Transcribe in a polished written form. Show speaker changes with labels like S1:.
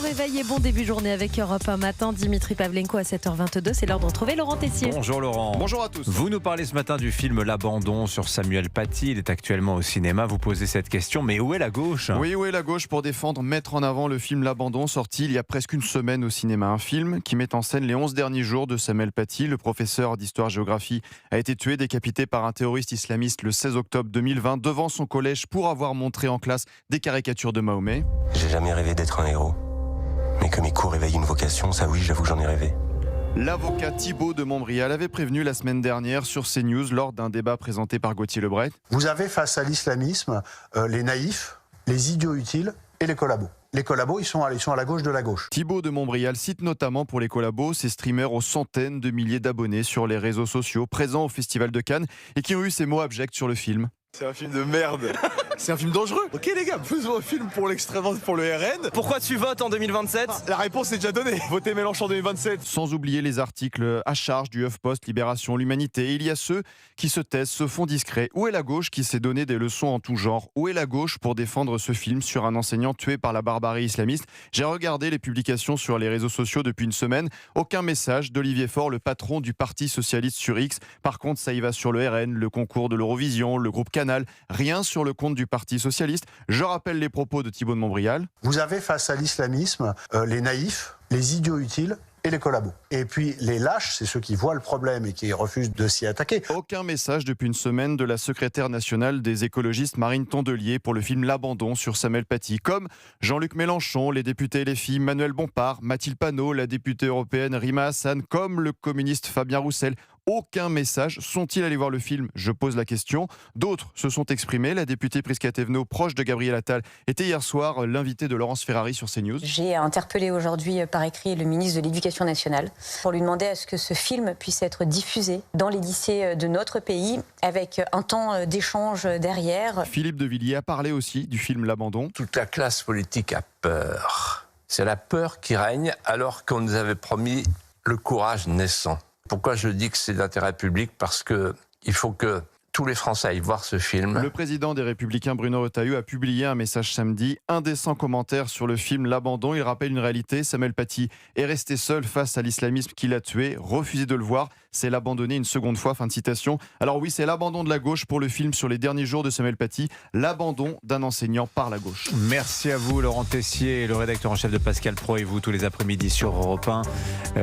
S1: réveil et bon début de journée avec Europe 1 matin. Dimitri Pavlenko à 7h22. C'est l'heure de retrouver Laurent Tessier.
S2: Bonjour Laurent.
S3: Bonjour à tous.
S2: Vous nous parlez ce matin du film L'Abandon sur Samuel Paty. Il est actuellement au cinéma. Vous posez cette question, mais où est la gauche ?
S3: Oui, où est la gauche pour mettre en avant le film L'Abandon, sorti il y a presque une semaine au cinéma. Un film qui met en scène les 11 derniers jours de Samuel Paty. Le professeur d'histoire-géographie a été tué, décapité par un terroriste islamiste le 16 octobre 2020 devant son collège pour avoir montré en classe des caricatures de Mahomet.
S4: J'ai jamais rêvé d'être un héros. Mais que mes cours réveillent une vocation, ça oui, j'avoue que j'en ai rêvé.
S3: L'avocat Thibault de Montbrial avait prévenu la semaine dernière sur CNews lors d'un débat présenté par Gauthier Lebret.
S5: Vous avez face à l'islamisme les naïfs, les idiots utiles et les collabos. Les collabos, ils sont à la gauche de la gauche.
S3: Thibault de Montbrial cite notamment pour les collabos ces streamers aux centaines de milliers d'abonnés sur les réseaux sociaux, présents au Festival de Cannes et qui ont eu ces mots abjects sur le film.
S6: C'est un film de merde. C'est un film dangereux. Ok les gars, faisons un film pour l'extrême droite, pour le RN.
S7: Pourquoi tu votes en 2027 ?
S6: La réponse est déjà donnée. Votez Mélenchon en 2027.
S3: Sans oublier les articles à charge du HuffPost, Libération, l'Humanité. Il y a ceux qui se taisent, se font discrets. Où est la gauche qui s'est donné des leçons en tout genre ? Où est la gauche pour défendre ce film sur un enseignant tué par la barbarie islamiste ? J'ai regardé les publications sur les réseaux sociaux depuis une semaine. Aucun message d'Olivier Faure, le patron du Parti Socialiste sur X. Par contre, ça y va sur le RN, le concours de l'Eurovision, le groupe Canal. Rien sur le compte du Parti Socialiste. Je rappelle les propos de Thibault de Montbrial.
S5: Vous avez face à l'islamisme les naïfs, les idiots utiles et les collabos. Et puis les lâches, c'est ceux qui voient le problème et qui refusent de s'y attaquer.
S3: Aucun message depuis une semaine de la secrétaire nationale des écologistes Marine Tondelier pour le film L'Abandon sur Samuel Paty, comme Jean-Luc Mélenchon, les députés LFI Manuel Bompard, Mathilde Panot, la députée européenne Rima Hassan, comme le communiste Fabien Roussel. Aucun message. Sont-ils allés voir le film ? Je pose la question. D'autres se sont exprimés. La députée Prisca Thévenot, proche de Gabriel Attal, était hier soir l'invitée de Laurence Ferrari sur CNews.
S8: J'ai interpellé aujourd'hui par écrit le ministre de l'Éducation nationale pour lui demander à ce que ce film puisse être diffusé dans les lycées de notre pays avec un temps d'échange derrière.
S3: Philippe de Villiers a parlé aussi du film L'Abandon.
S9: Toute la classe politique a peur. C'est la peur qui règne alors qu'on nous avait promis le courage naissant. Pourquoi je dis que c'est d'intérêt public ? Parce qu'il faut que tous les Français aillent voir ce film.
S3: Le président des Républicains, Bruno Retailleau, a publié un message samedi. Indécent commentaire sur le film L'Abandon. Il rappelle une réalité. Samuel Paty est resté seul face à l'islamisme qui l'a tué. Refusé de le voir, c'est l'abandonner une seconde fois. Fin de citation. Alors oui, c'est l'abandon de la gauche pour le film sur les derniers jours de Samuel Paty. L'abandon d'un enseignant par la gauche.
S2: Merci à vous Laurent Tessier, le rédacteur en chef de Pascal Pro et vous tous les après-midi sur Europe 1.